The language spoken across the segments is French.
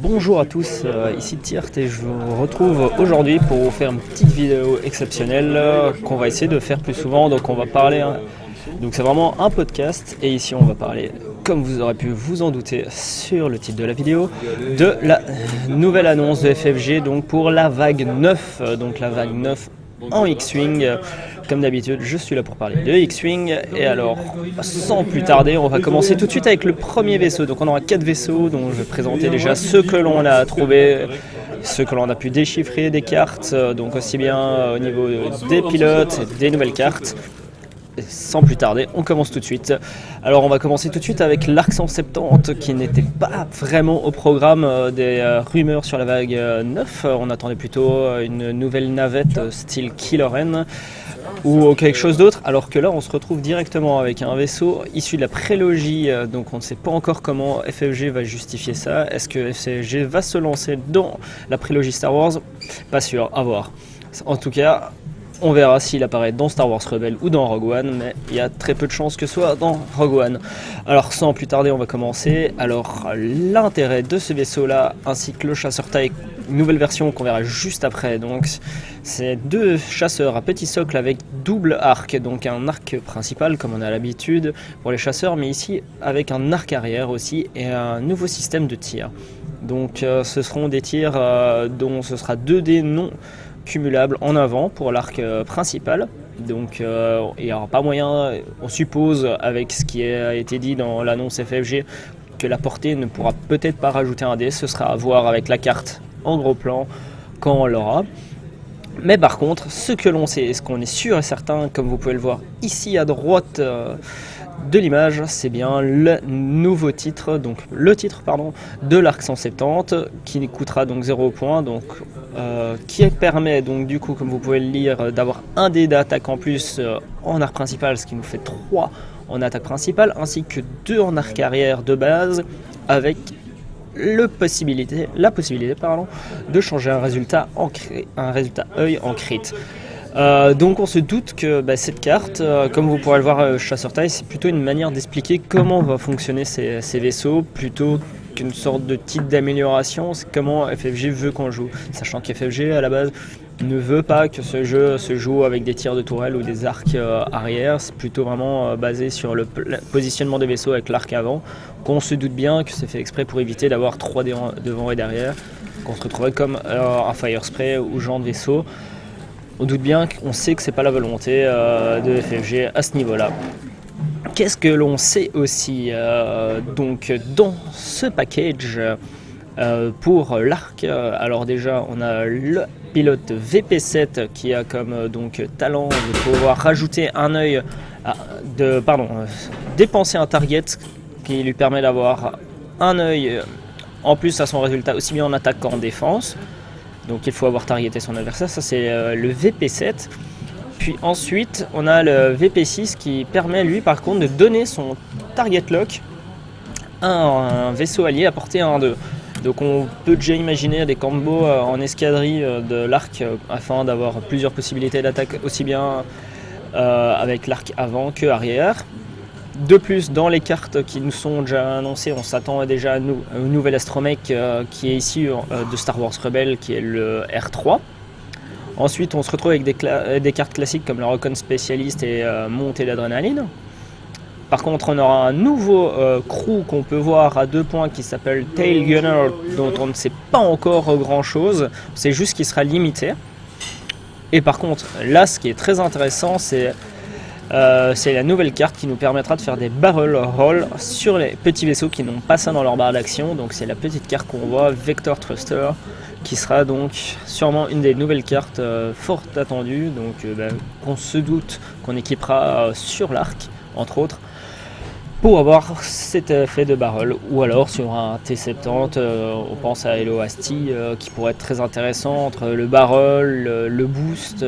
Bonjour à tous, ici Tiert et je vous retrouve aujourd'hui pour vous faire une petite vidéo exceptionnelle qu'on va essayer de faire plus souvent. Donc on va parler, donc c'est vraiment un podcast et ici on va parler, comme vous aurez pu vous en douter sur le titre de la vidéo, de la nouvelle annonce de FFG donc pour la vague 9, donc la vague 9 en X-Wing. Comme d'habitude, je suis là pour parler de X-Wing. Et alors, sans plus tarder, on va commencer tout de suite avec le premier vaisseau. Donc on aura 4 vaisseaux dont je vais présenter déjà ceux que l'on a trouvés, ceux que l'on a pu déchiffrer des cartes, donc aussi bien au niveau des pilotes, des nouvelles cartes. Sans plus tarder, on commence tout de suite. Alors on va commencer tout de suite avec l'Arc 170 qui n'était pas vraiment au programme des rumeurs sur la vague 9. On attendait plutôt une nouvelle navette style Kylo Ren ou quelque chose d'autre, alors que là on se retrouve directement avec un vaisseau issu de la prélogie, donc on ne sait pas encore comment FFG va justifier ça. Est-ce que FFG va se lancer dans la prélogie Star Wars? Pas sûr, à voir. En tout cas, on verra s'il apparaît dans Star Wars Rebels ou dans Rogue One, mais il y a très peu de chances que ce soit dans Rogue One. Alors sans plus tarder, on va commencer. Alors l'intérêt de ce vaisseau-là, ainsi que le chasseur taille, nouvelle version qu'on verra juste après. Donc c'est deux chasseurs à petit socle avec double arc, donc un arc principal comme on a l'habitude pour les chasseurs, mais ici avec un arc arrière aussi et un nouveau système de tir. Donc ce seront des tirs dont ce sera 2D non cumulable en avant pour l'arc principal, donc il n'y aura pas moyen, on suppose avec ce qui a été dit dans l'annonce FFG, que la portée ne pourra peut-être pas rajouter un dé, ce sera à voir avec la carte en gros plan quand on l'aura. Mais par contre, ce que l'on sait, et ce qu'on est sûr et certain, comme vous pouvez le voir ici à droite de l'image, c'est bien le nouveau titre, donc le titre de l'Arc 170 qui coûtera donc 0 points, donc qui permet donc du coup, comme vous pouvez le lire, d'avoir un dé d'attaque en plus en arc principal, ce qui nous fait 3 en attaque principale, ainsi que 2 en arc arrière de base, avec la possibilité de changer un résultat œil en crit. Donc on se doute que cette carte, comme vous pourrez le voir chasseur taille, c'est plutôt une manière d'expliquer comment va fonctionner ces vaisseaux, plutôt qu'une sorte de titre d'amélioration. C'est comment FFG veut qu'on joue, sachant qu'FFG à la base ne veut pas que ce jeu se joue avec des tirs de tourelle ou des arcs arrière. C'est plutôt vraiment basé sur le positionnement des vaisseaux avec l'arc avant, qu'on se doute bien que c'est fait exprès pour éviter d'avoir 3 dés devant et derrière, qu'on se retrouverait comme un fire spray ou genre de vaisseau. On doute bien qu'on sait que c'est pas la volonté de FFG à ce niveau-là. Qu'est-ce que l'on sait aussi donc dans ce package pour l'arc? Alors déjà, on a le pilote VP7 qui a comme donc talent de pouvoir rajouter un œil, dépenser un target qui lui permet d'avoir un œil en plus à son résultat, aussi bien en attaque qu'en défense. Donc il faut avoir targeté son adversaire, ça c'est le VP7. Puis ensuite on a le VP6 qui permet lui par contre de donner son target lock à un vaisseau allié à portée 1-2. Donc on peut déjà imaginer des combos en escadrille de l'arc afin d'avoir plusieurs possibilités d'attaque aussi bien avec l'arc avant que arrière. De plus, dans les cartes qui nous sont déjà annoncées, on s'attend déjà à un nouvel astromech qui est ici de Star Wars Rebels, qui est le R3. Ensuite, on se retrouve avec des cartes classiques comme le Recon Spécialiste et Montée d'Adrénaline. Par contre, on aura un nouveau crew qu'on peut voir à 2 points qui s'appelle Tail Gunner, dont on ne sait pas encore grand chose, c'est juste qu'il sera limité. Et par contre, là, ce qui est très intéressant, c'est la nouvelle carte qui nous permettra de faire des barrel rolls sur les petits vaisseaux qui n'ont pas ça dans leur barre d'action. Donc c'est la petite carte qu'on voit, Vector Thruster, qui sera donc sûrement une des nouvelles cartes fort attendues, donc qu'on se doute qu'on équipera sur l'arc, entre autres, pour avoir cet effet de barrel, ou alors sur un T70, on pense à Hello Asti qui pourrait être très intéressant entre le barrel, le boost,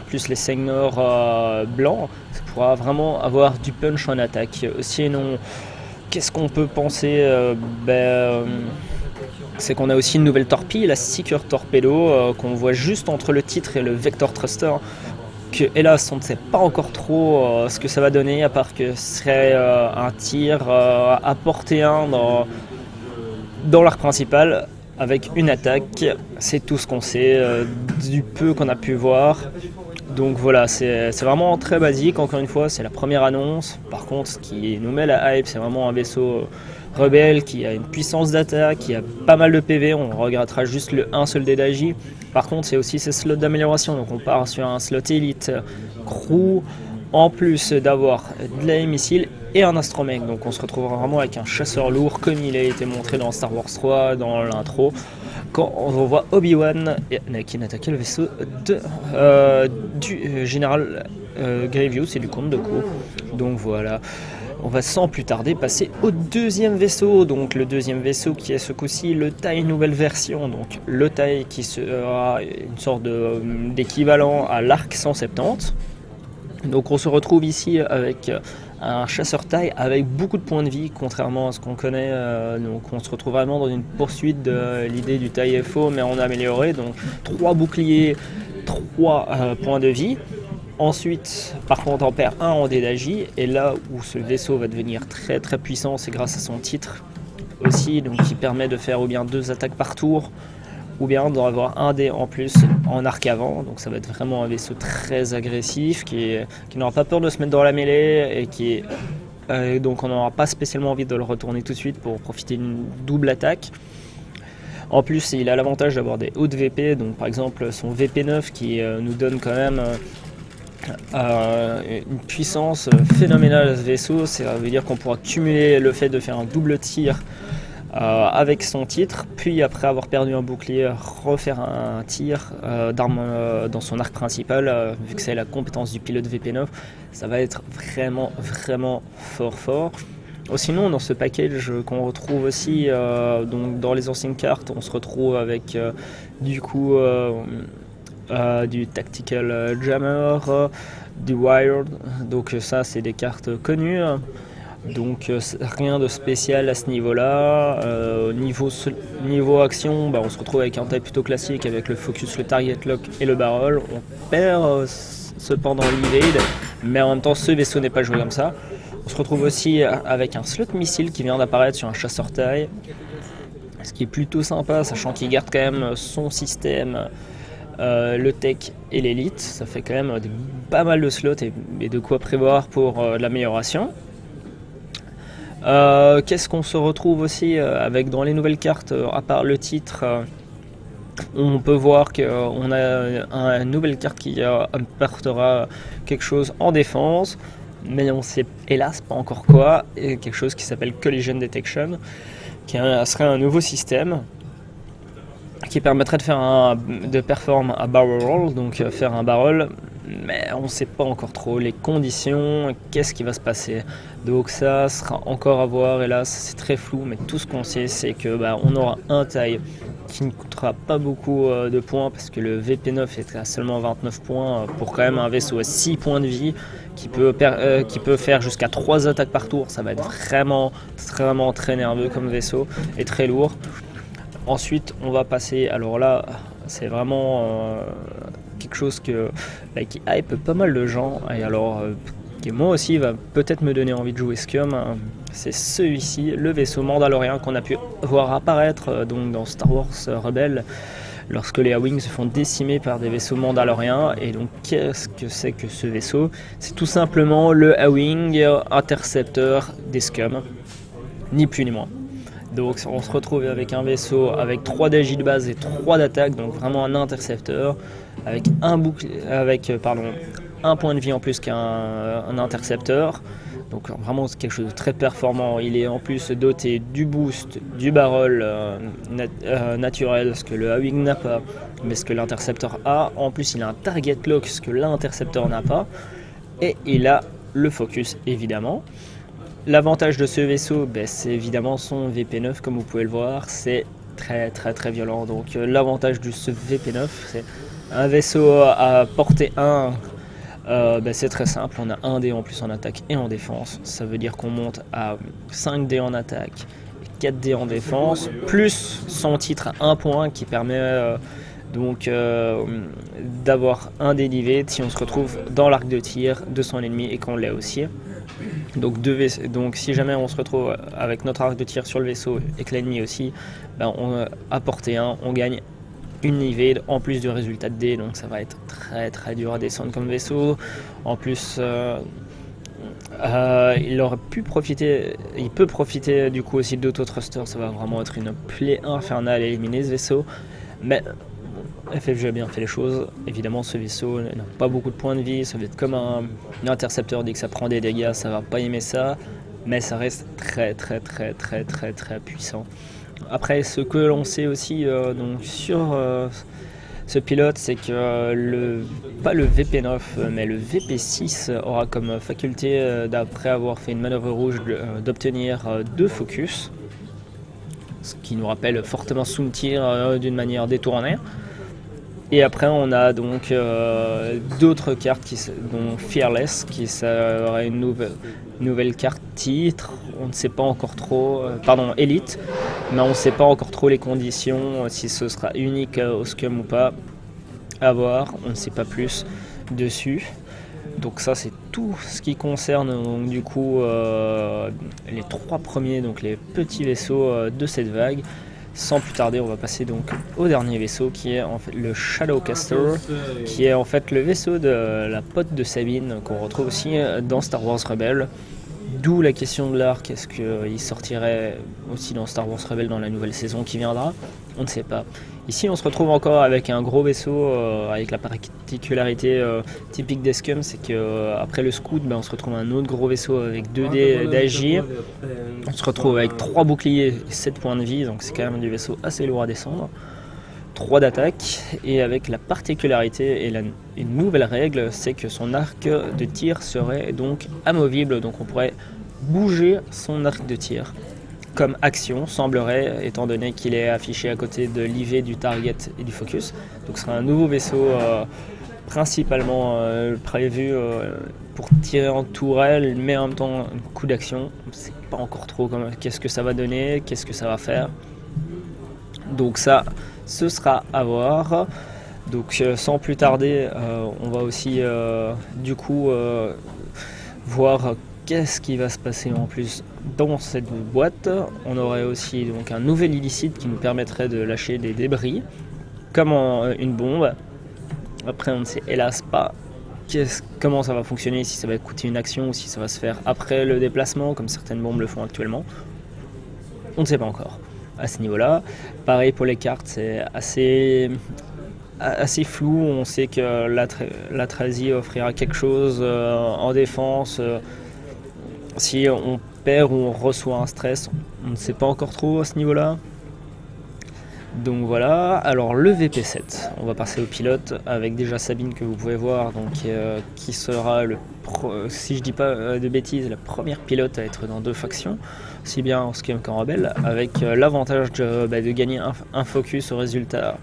plus les seigneurs blancs, ça pourra vraiment avoir du punch en attaque. Sinon, qu'est-ce qu'on peut penser c'est qu'on a aussi une nouvelle torpille, la Seeker Torpedo, qu'on voit juste entre le titre et le Vector Thruster, que hélas on ne sait pas encore trop ce que ça va donner, à part que ce serait un tir à portée 1 dans l'arc principal, avec une attaque. C'est tout ce qu'on sait, du peu qu'on a pu voir. Donc voilà, c'est vraiment très basique. Encore une fois, c'est la première annonce. Par contre, ce qui nous met la hype, c'est vraiment un vaisseau rebelle qui a une puissance d'attaque, qui a pas mal de PV. On regrettera juste le 1 seul dé d'agi. Par contre, c'est aussi ses slots d'amélioration. Donc on part sur un slot élite crew, en plus d'avoir de la missile et un astromech. Donc on se retrouvera vraiment avec un chasseur lourd comme il a été montré dans Star Wars 3 dans l'intro, quand on voit Obi-Wan et Anakin attaquer le vaisseau du général Grievous et du comte Dooku. Donc voilà, on va sans plus tarder passer au deuxième vaisseau. Donc le deuxième vaisseau qui est ce coup-ci le TIE nouvelle version. Donc le TIE qui sera une sorte d'équivalent à l'Arc 170. Donc on se retrouve ici avec un chasseur taille avec beaucoup de points de vie, contrairement à ce qu'on connaît. Donc on se retrouve vraiment dans une poursuite de l'idée du taille FO, mais on a amélioré. Donc 3 boucliers, 3 points de vie. Ensuite, par contre, on perd 1 en dé d'agi. Et là où ce vaisseau va devenir très très puissant, c'est grâce à son titre aussi, donc qui permet de faire ou bien 2 attaques par tour, ou bien d'avoir un dé en plus en arc avant. Donc ça va être vraiment un vaisseau très agressif qui n'aura pas peur de se mettre dans la mêlée et qui donc on n'aura pas spécialement envie de le retourner tout de suite pour profiter d'une double attaque. En plus, il a l'avantage d'avoir des hautes VP, donc par exemple son VP9 qui nous donne quand même une puissance phénoménale à ce vaisseau. Ça veut dire qu'on pourra cumuler le fait de faire un double tir avec son titre, puis après avoir perdu un bouclier, refaire un tir d'arme dans son arc principal, vu que c'est la compétence du pilote VP9, ça va être vraiment fort. Sinon, dans ce package qu'on retrouve aussi donc dans les anciennes cartes, on se retrouve avec du Tactical Jammer, du Wired, donc ça c'est des cartes connues. Donc rien de spécial à ce niveau-là. Niveau action, on se retrouve avec un type plutôt classique avec le focus, le target lock et le barrel. On perd cependant l'evade, mais en même temps ce vaisseau n'est pas joué comme ça. On se retrouve aussi avec un slot missile qui vient d'apparaître sur un chasseur taille, ce qui est plutôt sympa, sachant qu'il garde quand même son système, le tech et l'élite. Ça fait quand même pas mal de slots et de quoi prévoir pour l'amélioration. Qu'est-ce qu'on se retrouve aussi avec dans les nouvelles cartes, à part le titre, on peut voir qu'on a une nouvelle carte qui apportera quelque chose en défense, mais on sait hélas pas encore quoi, et quelque chose qui s'appelle Collision Detection, qui serait un nouveau système qui permettrait de performer un barrel roll, donc faire un barrel, mais on ne sait pas encore trop les conditions, qu'est-ce qui va se passer. Donc ça sera encore à voir, et là c'est très flou, mais tout ce qu'on sait c'est que on aura un taille qui ne coûtera pas beaucoup de points, parce que le VP9 est à seulement 29 points pour quand même un vaisseau à 6 points de vie qui peut faire jusqu'à 3 attaques par tour. Ça va être vraiment très nerveux comme vaisseau et très lourd. Ensuite on va passer, alors là c'est vraiment quelque chose qui hype pas mal de gens, et alors qui moi aussi va peut-être me donner envie de jouer Scum. C'est celui-ci, le vaisseau Mandalorien qu'on a pu voir apparaître donc dans Star Wars Rebels, lorsque les A-Wing se font décimer par des vaisseaux mandaloriens. Et donc qu'est-ce que c'est que ce vaisseau? C'est tout simplement le A-Wing intercepteur des Scum, ni plus ni moins. Donc on se retrouve avec un vaisseau avec 3 d'agi de base et 3 d'attaque, donc vraiment un intercepteur, avec un point de vie en plus qu'un intercepteur. Donc vraiment c'est quelque chose de très performant. Il est en plus doté du boost, du barrel naturel, ce que le A-Wing n'a pas, mais ce que l'intercepteur a. En plus il a un target lock, ce que l'intercepteur n'a pas. Et il a le focus évidemment. L'avantage de ce vaisseau, c'est évidemment son VP9, comme vous pouvez le voir, c'est très violent. Donc l'avantage de ce VP9, c'est un vaisseau à portée 1, c'est très simple, on a 1 dé en plus en attaque et en défense. Ça veut dire qu'on monte à 5 dés en attaque et 4 dés en défense, plus son titre à 1 point qui permet d'avoir un dé d'evade si on se retrouve dans l'arc de tir de son ennemi et qu'on l'est aussi. Donc si jamais on se retrouve avec notre arc de tir sur le vaisseau et que l'ennemi aussi, à portée 1, on gagne une evade en plus du résultat de dés, donc ça va être très très dur à descendre comme vaisseau. En plus, il peut profiter du coup aussi d'auto-thruster, ça va vraiment être une plaie infernale à éliminer ce vaisseau. Mais FFG a bien fait les choses. Évidemment, ce vaisseau n'a pas beaucoup de points de vie, ça va être comme un intercepteur. Dès que ça prend des dégâts, ça va pas aimer ça, mais ça reste très très très très très très puissant. Après, ce que l'on sait aussi donc sur ce pilote, c'est que pas le VP9 mais le VP6 aura comme faculté, d'après avoir fait une manœuvre rouge, d'obtenir 2 focus, ce qui nous rappelle fortement Soontir d'une manière détournée. Et après on a donc d'autres cartes dont Fearless, qui serait une nouvelle carte titre. On ne sait pas encore trop, Elite, mais on ne sait pas encore trop les conditions, si ce sera unique au scum ou pas, à voir, on ne sait pas plus dessus. Donc ça c'est tout ce qui concerne donc, du coup les 3 premiers, donc les petits vaisseaux de cette vague. Sans plus tarder, on va passer donc au dernier vaisseau, qui est en fait le Shadowcaster, qui est en fait le vaisseau de la pote de Sabine, qu'on retrouve aussi dans Star Wars Rebels. D'où la question de l'arc, est-ce qu'il sortirait aussi dans Star Wars Rebels dans la nouvelle saison qui viendra? On ne sait pas. Ici on se retrouve encore avec un gros vaisseau, avec la particularité typique des Scum, c'est qu'après le Scout, on se retrouve un autre gros vaisseau avec 2 dés d'agir. On se retrouve avec 3 boucliers et 7 points de vie, donc c'est quand même du vaisseau assez lourd à descendre. 3 d'attaque, et avec la particularité et une nouvelle règle, c'est que son arc de tir serait donc amovible, donc on pourrait bouger son arc de tir comme action, semblerait, étant donné qu'il est affiché à côté de l'IV, du target et du focus. Donc ce sera un nouveau vaisseau principalement prévu pour tirer en tourelle, mais en même temps un coup d'action. On ne sait pas encore trop qu'est-ce que ça va donner, qu'est-ce que ça va faire. Donc ça, ce sera à voir. Donc sans plus tarder, on va aussi du coup voir qu'est-ce qui va se passer en plus dans cette boîte. On aurait aussi donc un nouvel illicite qui nous permettrait de lâcher des débris, comme une bombe. Après on ne sait hélas pas comment ça va fonctionner, si ça va coûter une action ou si ça va se faire après le déplacement, comme certaines bombes le font actuellement. On ne sait pas encore à ce niveau-là. Pareil pour les cartes, c'est assez flou. On sait que l'Atrasie offrira quelque chose en défense. Si on perd ou on reçoit un stress, on ne sait pas encore trop à ce niveau-là. Donc voilà, alors le VP7, on va passer au pilote avec déjà Sabine que vous pouvez voir, donc qui sera si je dis pas de bêtises, la première pilote à être dans 2 factions, aussi bien en Scum qu'en Rebelle, avec l'avantage de gagner un focus au résultat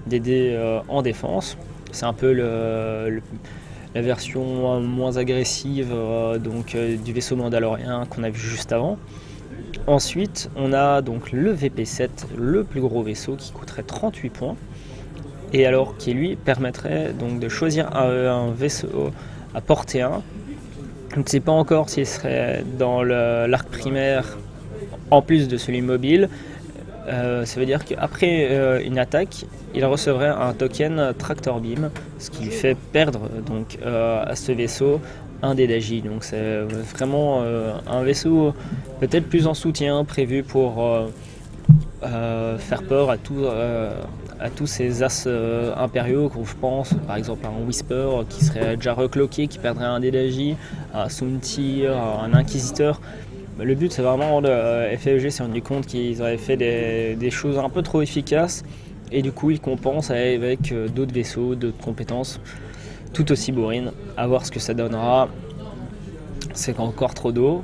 des dés en défense. C'est un peu la version moins agressive du vaisseau mandalorien qu'on a vu juste avant. Ensuite, on a donc le VP7, le plus gros vaisseau, qui coûterait 38 points, et alors qui lui permettrait donc de choisir un vaisseau à portée 1. On ne sait pas encore s'il serait dans l'arc primaire en plus de celui mobile. Ça veut dire qu'après une attaque, il recevrait un token Tractor Beam, ce qui lui fait perdre donc à ce vaisseau un dé d'agi. Donc c'est vraiment un vaisseau peut-être plus en soutien, prévu pour faire peur à tous ces as impériaux, qu'on je pense par exemple à un Whisper qui serait déjà recloqué, qui perdrait un dé d'agi, à Soontir, un Inquisiteur. Le but c'est vraiment FFG s'est rendu compte qu'ils avaient fait des choses un peu trop efficaces, et du coup ils compensent avec d'autres vaisseaux, d'autres compétences tout aussi bourrines. À voir ce que ça donnera. C'est encore trop tôt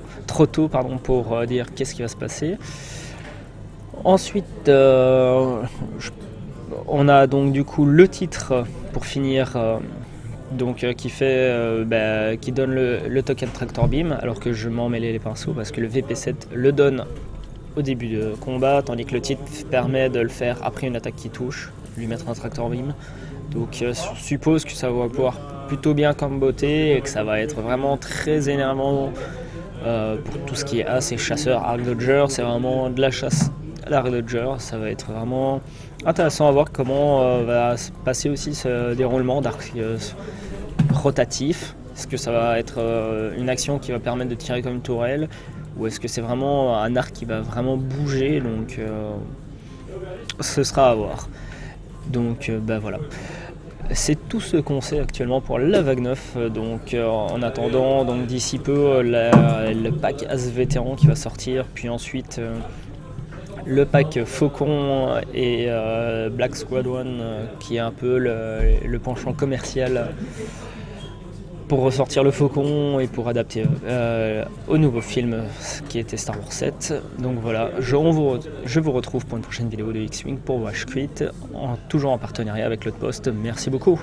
pour dire qu'est-ce qui va se passer. Ensuite on a donc du coup le titre pour finir, qui donne le token Tractor Beam, alors que je m'en mêlais les pinceaux parce que le VP7 le donne au début de combat, tandis que le titre permet de le faire après une attaque qui touche, lui mettre un Tractor Beam. Donc je suppose que ça va pouvoir plutôt bien comboter et que ça va être vraiment très énervant Pour tout ce qui est as et chasseur, Arc Dodger, c'est vraiment de la chasse à l'Arc Dodger. Ça va être vraiment intéressant à voir comment va se passer aussi ce déroulement d'arc rotatif. Est-ce que ça va être une action qui va permettre de tirer comme une tourelle, ou est-ce que c'est vraiment un arc qui va vraiment bouger, donc ce sera à voir. Donc voilà. C'est tout ce qu'on sait actuellement pour la vague 9. Donc en attendant, donc d'ici peu, le pack As Vétéran qui va sortir, puis ensuite le pack Faucon et Black Squadron qui est un peu le penchant commercial pour ressortir le Faucon et pour adapter au nouveau film qui était Star Wars 7. Donc voilà, je vous retrouve pour une prochaine vidéo de X-Wing pour Watch Quit, toujours en partenariat avec l'Outpost. Merci beaucoup.